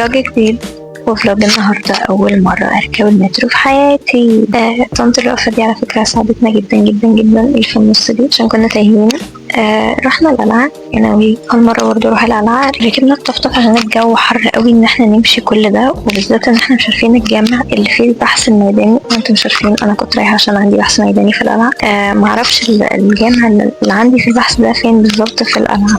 فلوج جديد. وفلوج النهاردة أول مرة أركب المترو في حياتي. طنط الوقفة دي على فكرة ساعدتنا جدا جدا جدا اللي في النص دي عشان كنا تايهين. رحنا القلعة، يعني أول مرة برضه أروح القلعة. ركبنا الطفطف عشان الجو حر قوي إن احنا نمشي كل ده، وبالذات إن احنا مش عارفين الجامع اللي فيه البحث الميداني، وانتم مش عارفين أنا كنت رايحة عشان عندي بحث ميداني في القلعة. معرفش الجامع اللي عندي في البحث ده فين بالظبط في القلعة.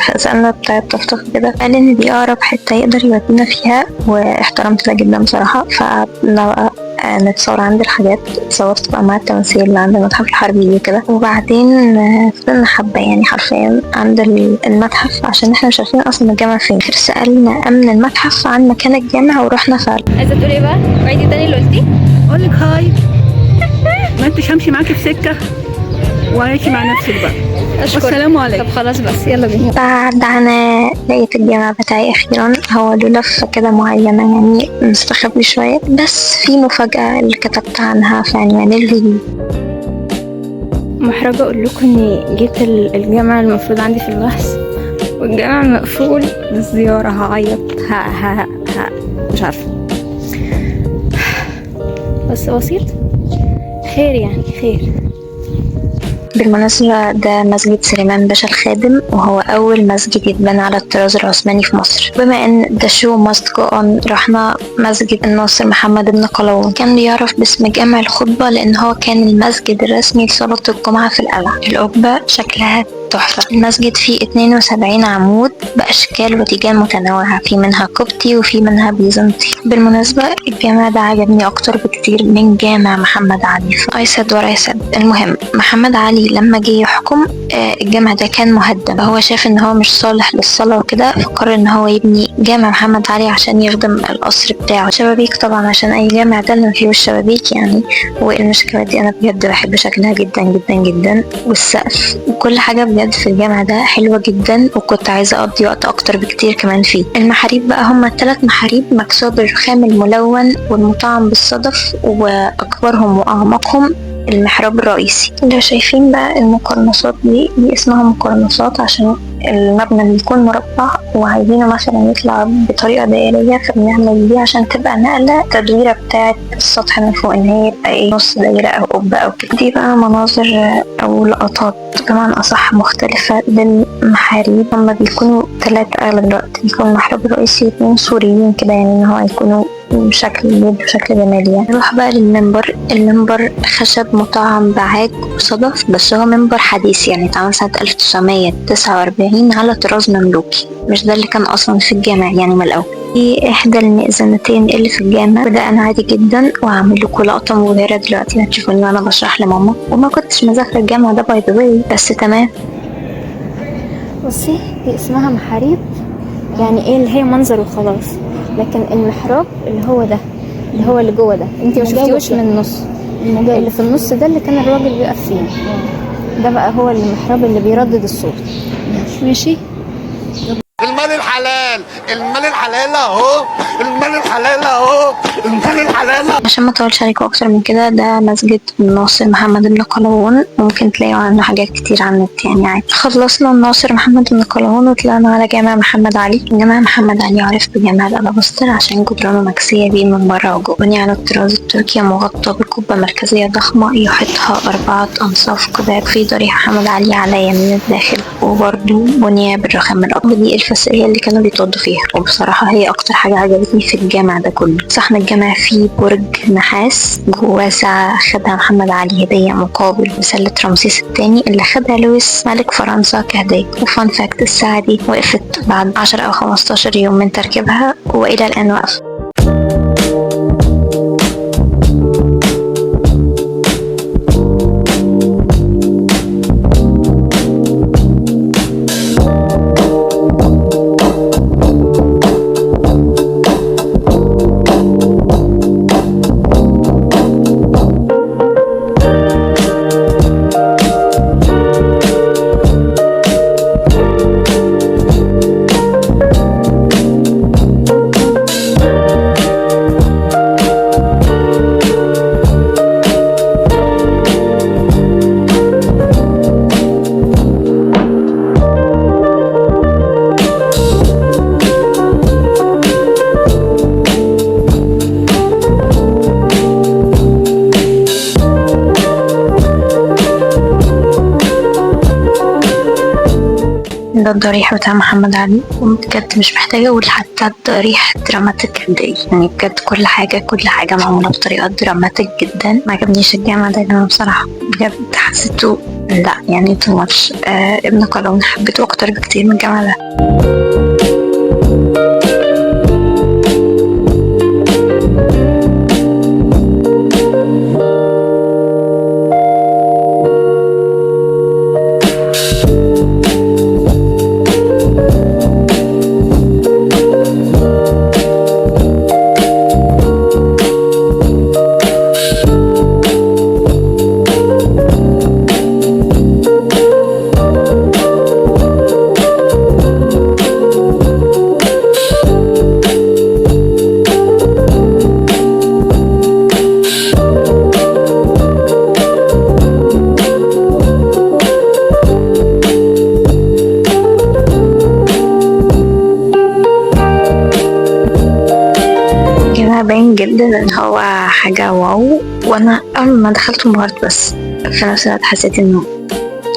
فسألنا بتاع الطفطف كده، قال إن دي أقرب حتة يقدر يودينا فيها، واحترمت ده جدا بصراحة. فقلنا بقى نتصور عند الحاجات، صورت بقى مع التماثيل اللي عند المتحف الحربي وكده. وبعدين فضلنا حبة يعني حرفيا عند المتحف عشان احنا مش عارفين اصلا الجامع فين. سألنا امن المتحف عن مكان الجامع ورحنا فعلا. عايزة تقولي ايه بقى؟ وعيدي تاني اللي قلتي؟ اقولك هاي. ما انتش همشي معاكي في سكة وعيشي مع نفسك بقى. اشكرك. والسلام عليكم. طب خلاص بس يلا بينا. بعد انا لقيت الجامع بتاعي اخيرا. هو له لفة كده معينة يعني مستخبي شوية، بس في مفاجأة اللي كتبت عنها في عنوان الفيديو. محرجة اقول لكم اني جيت الجامع المفروض عندي في البحث والجامع مقفول للزيارة. هعيط مش عارفة، بس بسيط. خير يعني خير. بالمناسبة ده مسجد سليمان باشا الخادم، وهو أول مسجد يتبنى على الطراز العثماني في مصر. بما إن the show must go on، رحنا مسجد الناصر محمد بن قلاوون. كان بيعرف باسم جامع الخطبة لأن هو كان المسجد الرسمي لصلاة الجمعة في القلعة. القبة شكلها تحفة. المسجد فيه 72 عمود بأشكال وتيجان متنوعة، في منها قبطي وفي منها بيزنطي. بالمناسبة الجامع ده عجبني أكتر بكتير من جامع محمد علي. I said what I said. المهم محمد علي لما جه يحكم الجامع ده كان مهدم. هو شاف ان هو مش صالح للصلاة وكده، فقرر ان هو يبني جامع محمد علي عشان يخدم القصر بتاعه. شبابيك طبعا عشان اي جامع ده اللي فيه الشبابيك يعني. والمشكلة دي انا بجد بحب شكلها جدا جدا جدا، والسقف وكل حاجة بجد في الجامع ده حلوة جدا، وكنت عايزة اقضي وقت اكتر بكتير كمان فيه. المحاريب بقى هما 3 محاريب مكسوة بالرخام الملون والمطعم بالصدف، واكبرهم واعمقهم المحراب الرئيسي. لو شايفين بقى المقرنصات دي اسمها مقرنصات عشان المبنى بيكون مربع وعايزينه مثلا يطلع بطريقة دائرية، فبنعمل دي عشان تبقى نقلة تدويرة بتاعة السطح من فوق، ان هي يبقى ايه نص دايرة او قبة او كده. دي بقى مناظر او لقطات بمعنى اصح مختلفة للمحاريب. هما بيكونوا 3 اغلب الوقت، بيكون المحراب الرئيسي 2 سوريين كده، يعني ان هو يكونوا بشكل يد بشكل جمالي يعني. نروح بقى للمنبر. المنبر خشب مطعم بعاج وصدف، بس هو منبر حديث يعني اتعمل سنة 1949 على طراز مملوكي، مش ده اللي كان اصلا في الجامع يعني من الاول. دي احدى المئذنتين اللي في الجامع، وده انا عادي جدا وهعمل لكم لقطة مبهرة دلوقتي هتشوفوني وانا بشرح لماما، وما كنتش مذاكرة الجامع ده باي ذا واي، بس تمام. بصي دي اسمها محاريب، يعني ايه اللي هي منظر وخلاص، لكن المحراب اللي هو ده اللي هو اللي جوه ده انتي ما شفتيهوش من النص. اللي في النص ده اللي كان الراجل بيقف فيه، ده بقى هو المحراب اللي بيردد الصوت. ماشي. المال الحلال، المال الحلال اهو، المال الحلال اهو، المال الحلال. عشان ما اطولش عليكم اكتر من كده، ده مسجد الناصر محمد بن قلاوون، ممكن تلاقوا عنه حاجات كتير على النت يعني عادي. خلصنا الناصر محمد بن قلاوون وطلعنا على جامع محمد علي. جامع محمد علي عرف بجامع الألابستر عشان جدرانه مكسية بيه من بره وجوه، بني على الطراز التركي، مغطى بقبة مركزية ضخمة يحيطها 4 أنصاف قباب في ضريح محمد علي على يمين الداخل، وبرضه بني بالرخام الأبيض. ودي الفسقية اللي كانوا بيتوضوا فيها، وبصراحة هي أكتر حاجة عجبتني في الجامع ده كله. صحن الجامع فيه برج نحاس جواه ساعة خدها محمد علي هدية مقابل مسلة رمسيس الثاني اللي خدها لويس ملك فرنسا كهدية. وفان فاكت، الساعة دي وقفت بعد 10 أو 15 يوم من تركيبها، وإلى الآن واقفة. ده الضريح بتاع محمد علي، وبجد مش محتاجة اقول حتى الضريح دراماتيك قد ايه، يعني بجد كل حاجة معمولة بطريقة دراماتيك جدا. ما عجبنيش الجامع ده انا بصراحة، بجد حسيته لا يعني تو ماتش. ابن قلاوون حبيته اكتر بكتير من الجامع ده. باين جدا ان هو حاجة واو، وانا اول ما دخلت انبهرت، بس في نفس الوقت حسيت انه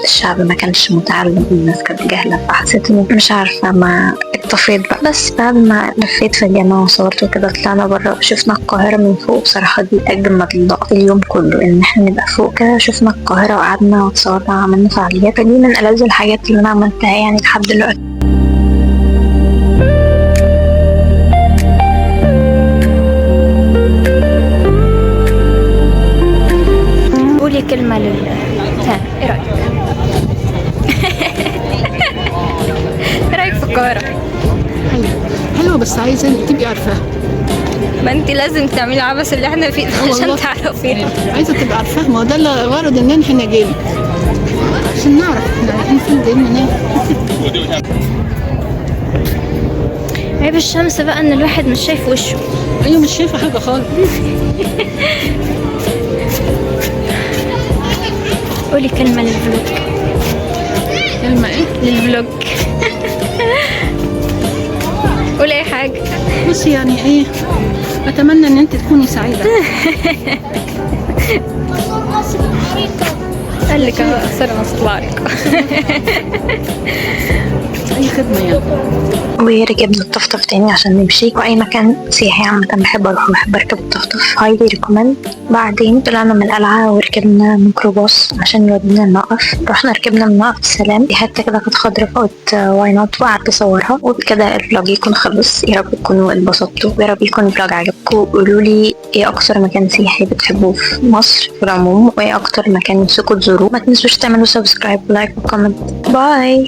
الشعب ما كانش متعلم، الناس كانت جاهلة، فحسيت انه مش عارفة، ما اكتفيت بقى. بس بعد ما لفيت في الجامعة وصورت وكده طلعنا برا وشفنا القاهرة من فوق. بصراحة دي اجمل لقطة اليوم كله، ان احنا نبقى فوق كده شفنا القاهرة وقعدنا وتصورنا وعملنا فعاليات. فدي من ألذ الحاجات اللي انا عملتها يعني لحد دلوقتي. قولي كلمة ايه رأيك؟ ايه رأيك في القاهرة؟ حلوة بس عايزة تبقي عارفاها. ما انت لازم تعملي العبث اللي احنا فيه عشان تعرفيها. عايزة تبقى عارفاها، ما هو ده اللي غرض ان احنا جايين عشان نعرف احنا رايحين فين جايين منين. عيب الشمس بقى ان الواحد مش شايف وشه. ايوه مش شايفة حاجة خالص. قولي كلمة للفلوج. كلمة ايه؟ للفلوج. قولي اي حاجة. بس يعني ايه، اتمنى ان انت تكوني سعيدة. قال لك اخسر مطلع لك. اي خدمة يعني. وركبنا الطفطف تاني عشان نمشي، واي مكان سياحي عامة بحب اروح وبحب اركب الطفطف، هايلي ريكومند. بعدين طلعنا من القلعة وركبنا ميكروباص عشان يودينا الموقف. رحنا ركبنا من موقف السلام، دي حتة كده كانت خضرا فقلت واي نوت وقعدت اصورها. وبكده الفلوج يكون خلص، يا رب تكونوا اتبسطتوا ويا رب يكون الفلوج عجبكم. قولوا لي ايه اكتر مكان سياحي بتحبوه في مصر في العموم، وايه اكتر مكان نفسكم تزوروه. ما تنسوش تعملوا سبسكرايب ولايك وكومنت. باي.